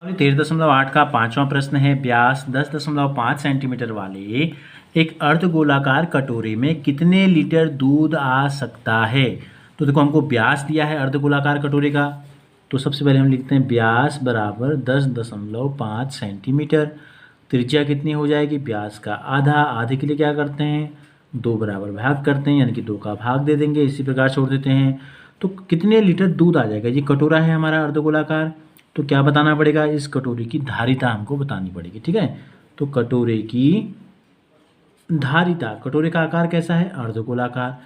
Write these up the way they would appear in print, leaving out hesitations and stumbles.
13.8 का पांचवा प्रश्न है। व्यास 10.5 सेंटीमीटर वाले एक अर्धगोलाकार कटोरे में कितने लीटर दूध आ सकता है। तो देखो हमको व्यास दिया है अर्धगोलाकार कटोरे का, तो सबसे पहले हम लिखते हैं व्यास बराबर 10.5 सेंटीमीटर। त्रिज्या कितनी हो जाएगी, व्यास का आधा, आधे के लिए क्या करते हैं 2 बराबर भाग करते हैं, यानी कि 2 का भाग दे देंगे, इसी प्रकार छोड़ देते हैं। तो कितने लीटर दूध आ जाएगा। ये कटोरा है हमारा अर्धगोलाकार, तो क्या बताना पड़ेगा, इस कटोरे की धारिता हमको बतानी पड़ेगी। ठीक है, तो कटोरे की धारिता, कटोरे का आकार कैसा है अर्धगोलाकार,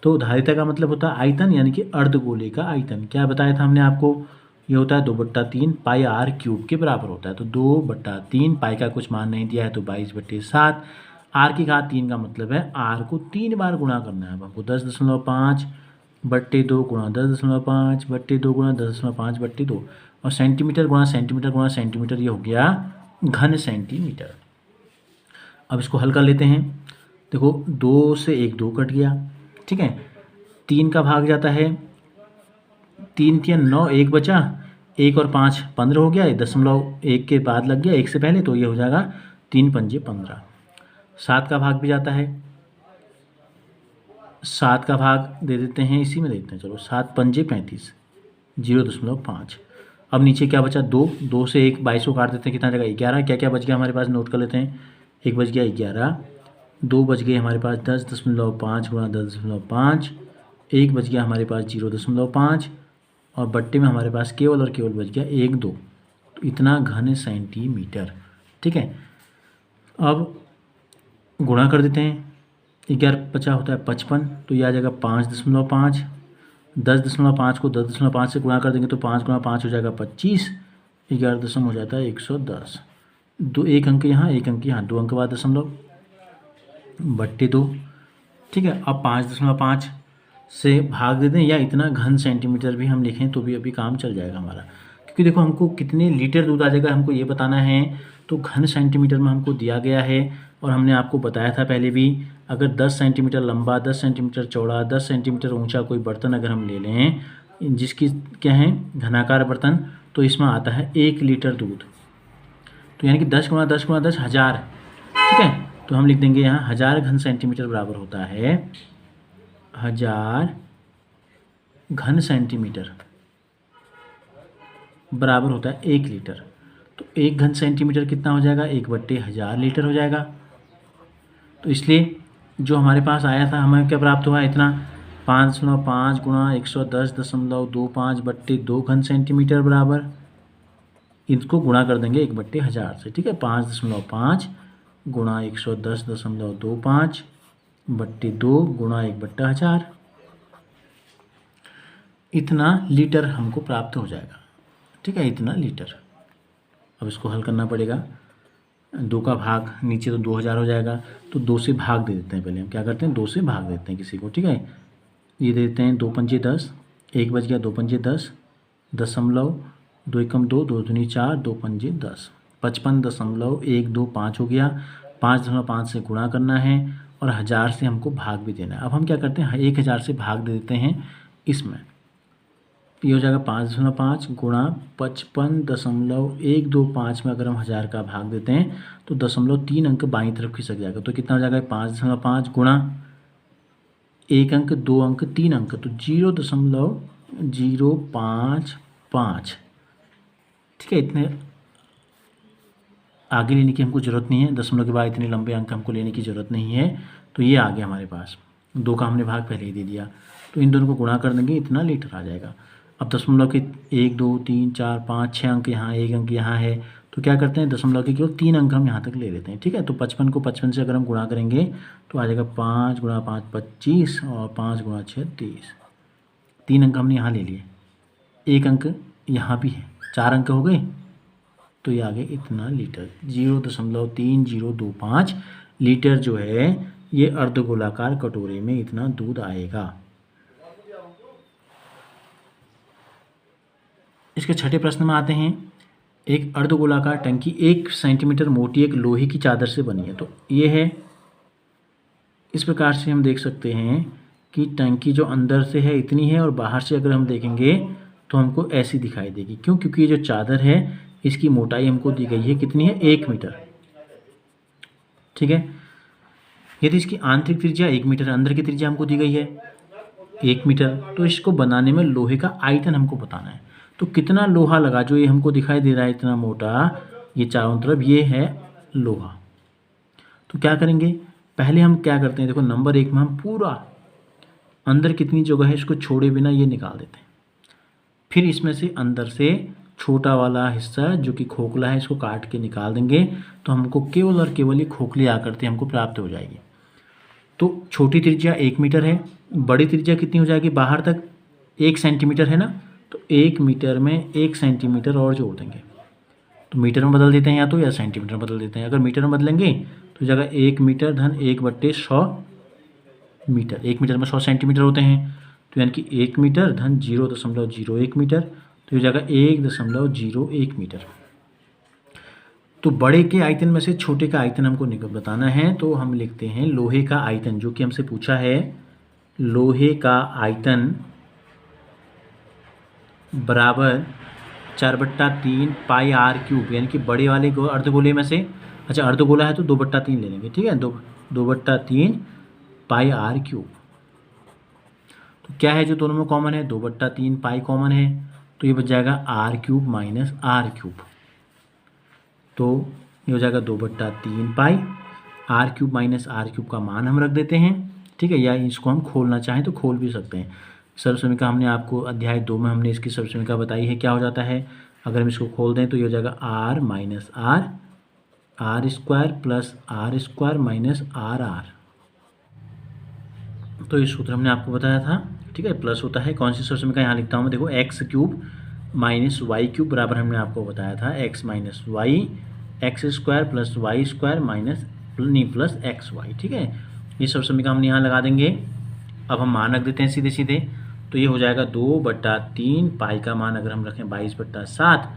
तो धारिता का मतलब होता है आयतन, यानी कि अर्धगोले का आयतन। क्या बताया था हमने आपको, ये होता है 2/3 पाई आर क्यूब के बराबर होता है। तो 2/3 पाई का कुछ मान नहीं दिया है तो 22/7, आर की घात 3 का मतलब है आर को 3 बार गुणा करना है। अब हमको 10.5/2 गुणा 10.5/2 गुणा 10.5/2 और सेंटीमीटर गुणा सेंटीमीटर गुणा सेंटीमीटर, ये हो गया घन सेंटीमीटर। अब इसको हल कर लेते हैं। देखो 2 से 1 2 कट गया, ठीक है, 3 का भाग जाता है 3 3 9, 1 बचा, 1 और 5 15 हो गया, 0.1 के बाद लग गया 1 से पहले, तो ये हो जाएगा 3 पंजे 15। 7 का भाग भी जाता है, 7 का भाग दे देते हैं, इसी में देते हैं, चलो 7 पंजे 35, 0.5। अब नीचे क्या बचा 2, 2 से 1 22 को काट देते हैं, कितना जगह 11, क्या क्या बच गया हमारे पास नोट कर लेते हैं। 1 बच गया 11, 2 बच गए हमारे पास 10.5 गुणा 10.5, 1 बच गया हमारे पास 0.5 और बट्टे में हमारे पास केवल और केवल बच गया 1 2, तो इतना घन सेंटीमीटर। ठीक है, अब गुणा कर देते हैं, 11 बचा होता है 55, तो ये आ जाएगा 5.5, 10.5 को 10.5 से गुणा कर देंगे तो 5 गुणा 5 हो जाएगा 25, 11 दशम हो जाता है 110, 2 1 अंक यहाँ 1 अंक यहाँ, 2 अंक बाद दशमलव बट्टे 2। ठीक है, अब 5.5 से भाग दे दें या इतना घन सेंटीमीटर भी हम लिखें तो भी अभी काम चल जाएगा हमारा, क्योंकि देखो हमको कितने लीटर दूध आ जाएगा हमको ये बताना है। तो घन सेंटीमीटर में हमको दिया गया है और हमने आपको बताया था पहले भी, अगर 10 सेंटीमीटर लंबा 10 सेंटीमीटर चौड़ा 10 सेंटीमीटर ऊंचा कोई बर्तन अगर हम ले लें, जिसकी क्या है घनाकार बर्तन, तो इसमें आता है 1 लीटर दूध, तो यानी कि 10 गुणा 10 गुणा 10 1000। ठीक है, तो हम लिख देंगे यहाँ 1000 घन सेंटीमीटर बराबर होता है 1000 घन सेंटीमीटर बराबर होता है 1 लीटर। तो 1 घन सेंटीमीटर कितना हो जाएगा, 1/1000 लीटर हो जाएगा। तो इसलिए जो हमारे पास आया था हमें क्या प्राप्त हुआ इतना 5.5 गुणा 110.25/2 घन सेंटीमीटर बराबर, इसको गुणा कर देंगे 1/1000 से। ठीक है, 5.5 गुणा 110.25/2 गुणा 1/1000, इतना लीटर हमको प्राप्त हो जाएगा। ठीक है, इतना लीटर। अब इसको हल करना पड़ेगा, 2 का भाग नीचे तो 2000 हो जाएगा, तो 2 से भाग दे देते हैं। पहले हम क्या करते हैं 2 से भाग देते हैं किसी को। ठीक है, ये दे देते हैं 2 पंजे 10, 1 बच गया 2 पंजे 10, दशमलव 2 एकम 2, 2 दूनी 4, 2 पंजे 10, 55.125 हो गया। 5.5 से गुणा करना है और 1000 से हमको भाग भी देना है। अब हम क्या करते हैं 1000 से भाग दे देते हैं इसमें, ये हो जाएगा 5.5 गुणा 55.125 में अगर हम 1000 का भाग देते हैं तो 0.3 अंक बाईं तरफ खिसक जाएगा, तो कितना हो जाएगा 5.5 गुणा 1 अंक 2 अंक 3 अंक, तो 0.055। ठीक है, इतने आगे लेने की हमको ज़रूरत नहीं है, दशमलव के बाद इतने लंबे अंक हमको लेने की ज़रूरत नहीं है। तो ये आ गया हमारे पास, 2 का हमने भाग पहले ही दे दिया, तो इन दोनों को गुणा कर देंगे, इतना लीटर आ जाएगा। अब दशमलव के 1 2 3 4 5 6 अंक यहाँ, 1 अंक यहाँ है, तो क्या करते हैं दशमलव के केवल 3 अंक हम यहाँ तक ले लेते हैं। ठीक है, तो 55 को 55 से अगर हम गुणा करेंगे तो आ जाएगा 5 गुणा 5 25 और 5 गुणा 6 30, 3 अंक हमने यहाँ ले लिए, 1 अंक यहाँ भी है, 4 अंक हो गए, तो ये आ गए इतना लीटर। 0.3025 लीटर जो है ये अर्धगोलाकार कटोरे में इतना दूध आएगा। इसके छठे प्रश्न में आते हैं। एक अर्धगोलाकार टंकी 1 सेंटीमीटर मोटी एक लोहे की चादर से बनी है। तो ये है, इस प्रकार से हम देख सकते हैं कि टंकी जो अंदर से है इतनी है और बाहर से अगर हम देखेंगे तो हमको ऐसी दिखाई देगी। क्यों? क्योंकि ये जो चादर है इसकी मोटाई हमको दी गई है कितनी है, 1 मीटर। ठीक है, यदि इसकी आंतरिक त्रिज्या 1 मीटर, अंदर की त्रिज्या हमको दी गई है 1 मीटर, तो इसको बनाने में लोहे का आयतन हमको बताना है। तो कितना लोहा लगा, जो ये हमको दिखाई दे रहा है इतना मोटा, ये चारों तरफ ये है लोहा। तो क्या करेंगे, पहले हम क्या करते हैं, देखो नंबर 1 में हम पूरा अंदर कितनी जगह है इसको छोड़े बिना ये निकाल देते हैं। फिर इसमें से अंदर से छोटा वाला हिस्सा जो कि खोखला है इसको काट के निकाल देंगे, तो हमको केवल और केवल ये खोखली आकृति हमको प्राप्त हो जाएगी। तो छोटी त्रिज्या 1 मीटर है, बड़ी त्रिज्या कितनी हो जाएगी बाहर तक, 1 सेंटीमीटर है ना, तो 1 मीटर में 1 सेंटीमीटर और जोड़ देंगे। तो मीटर में बदल देते हैं या तो, या सेंटीमीटर में बदल देते हैं। अगर मीटर में बदलेंगे तो जगह 1 मीटर धन 1/100 मीटर, 1 मीटर में 100 सेंटीमीटर होते हैं, तो यानी कि 1 मीटर धन 0.01 मीटर, तो ये जगह 1.01 मीटर। तो बड़े के आयतन में से छोटे का आयतन हमको बताना है, तो हम लिखते हैं लोहे का आयतन, जो कि हमसे पूछा है, लोहे का आयतन बराबर 4/3 पाई आर क्यूब, यानी कि बड़े वाले अर्धगोले में से, अच्छा अर्धगोला है तो 2/3 ले लेंगे, ठीक है, 2/3 पाई आर क्यूब। तो क्या है जो दोनों में कॉमन है, 2/3 पाई कॉमन है, तो ये बच जाएगा r cube minus r cube. तो ये हो जाएगा 2/3 pi, r cube minus r cube का मान हम रख देते हैं, ठीक है, या इसको हम खोलना चाहें तो खोल भी सकते हैं। सर्वसमीका हमने आपको अध्याय 2 में हमने इसकी सर्वसमीका बताई है, क्या हो जाता है, अगर हम इसको खोल दें तो ये हो जाएगा R minus R square plus R square minus R. तो ये सूत्र हमने आपको बताया था, ठीक है, प्लस होता है, कौन सी सर्वसमीका यहाँ लिखता हूँ मैं, देखो x cube minus y cube बराबर हमने आपको बताया था x minus y, x square plus y square minus नहीं प्लस एक्स वाई, ठीक है। ये सर्वसमीका हमने यहाँ लगा देंगे। अब हम मान रख देते हैं सीधे सीधे, तो ये हो जाएगा 2/3 पाई का मान अगर हम रखें 22/7,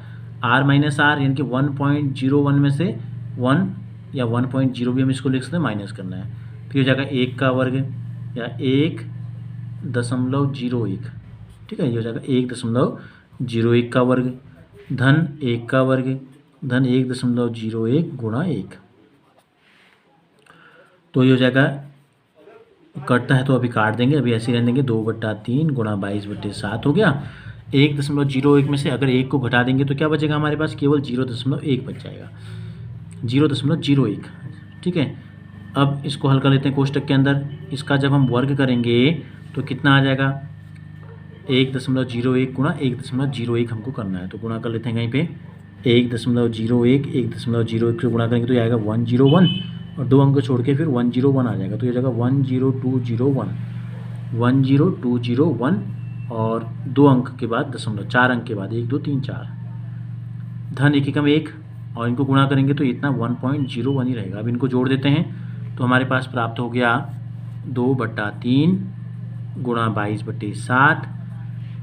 आर माइनस आर यानी कि 1.01 में से 1 या 1.0 भी हम इसको लिख सकते हैं, माइनस करना है, फिर हो जाएगा 1 का वर्ग या 1.01, ठीक है, ये हो जाएगा 1.01 का वर्ग धन 1 का वर्ग धन 1.01 गुणा 1। तो ये हो जाएगा, कटता है तो अभी काट देंगे, अभी ऐसे रहने देंगे, 2/3 गुणा 22/7 हो गया। 1.01 में से अगर 1 को घटा देंगे तो क्या बचेगा हमारे पास, केवल 0.1 बच जाएगा, 0.01, ठीक है। अब इसको हल कर लेते हैं कोष्टक के अंदर, इसका जब हम वर्ग करेंगे तो कितना आ जाएगा, 1.01 गुणा 1.01 हमको करना है, तो गुणा कर लेते हैं कहीं पे, 1.01 से गुणा करेंगे तो ये आएगा 101, और 2 अंक छोड़ के फिर 101 आ जाएगा, तो ये जगह 10201 और 2 अंक के बाद दशमलव, 4 अंक के बाद 1 2 3 4 धन 1 एकम 1, और इनको गुणा करेंगे तो इतना 1.01 ही रहेगा। अब इनको जोड़ देते हैं तो हमारे पास प्राप्त हो गया 2/3 गुणा 22/7,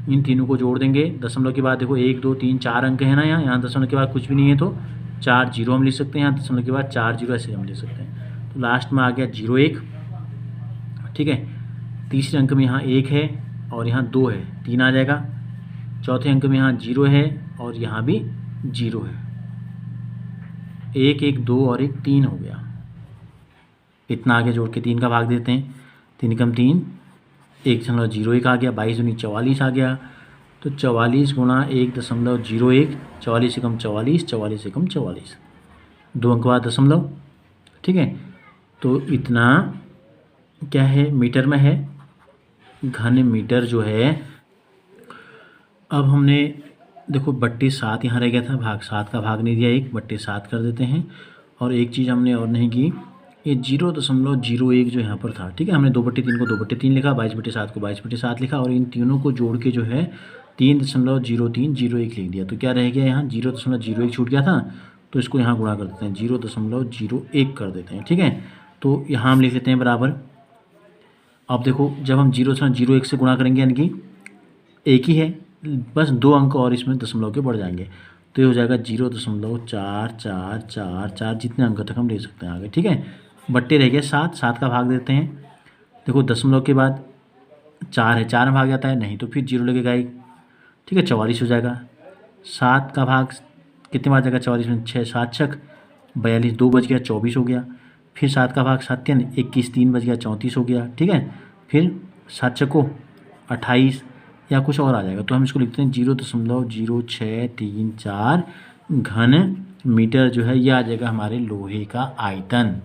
इन तीनों को जोड़ देंगे, दशमलव के बाद देखो 1 2 3 4 अंक है ना, यहाँ दशमलव के बाद कुछ भी नहीं है तो 4 0 हम लिख सकते हैं, यहाँ दशमलव के बाद 4 0 ऐसे हम लिख सकते हैं, तो लास्ट में आ गया 01, ठीक है। तीसरे अंक में यहाँ 1 है और यहाँ 2 है, 3 आ जाएगा। चौथे अंक में यहाँ 0 है और यहाँ भी 0 है, 1 1 2 और 1 3 हो गया। इतना आगे जोड़ के 3 का भाग देते हैं, 3 एकम 3, 1.01 आ गया, 22 दूनी 44 आ गया, तो 44 गुणा 1.01, 44 एकम 44, 44 एकम 44, 2 अंक बाद दशमलव, ठीक है। तो इतना क्या है, मीटर में है, घन मीटर जो है। अब हमने देखो 7 यहाँ रह गया था, भाग 7 का भाग नहीं दिया, 1/7 कर देते हैं। और एक चीज़ हमने और नहीं की, ये 0.01 जो यहाँ पर था, ठीक है, हमने 2/3 को 2/3 लिखा, 22/7 को 22/7 लिखा, और इन तीनों को जोड़ के जो है 3.0301 लिख दिया। तो क्या रह गया, यहाँ 0.01 छूट गया था, तो इसको यहाँ गुणा कर देते हैं, 0.01 कर देते हैं, ठीक है। तो यहाँ हम लिख लेते हैं बराबर, अब देखो जब हम 0.01 से गुणा करेंगे यानी कि एक ही है, बस 2 अंक और इसमें दशमलव के बढ़ जाएंगे, तो ये हो जाएगा 0.4444, जितने अंक तक हम ले सकते हैं आगे, ठीक है। बट्टे रह गया 7 का भाग देते हैं, देखो दशमलव के बाद 4 है, 4 में भाग जाता है नहीं, तो फिर 0 लगेगा 1, ठीक है, 44 हो जाएगा। 7 का भाग कितने बार जाएगा 44 में, 6 7 छक 42, 2 बज गया 24 हो गया। फिर 7 का भाग 7 3 21, 3 बज गया 34 हो गया। ठीक है, फिर 7 छक्कों 28 या कुछ और आ जाएगा, तो हम इसको लिखते हैं 0.0634 घन मीटर जो है ये आ जाएगा हमारे लोहे का आयतन।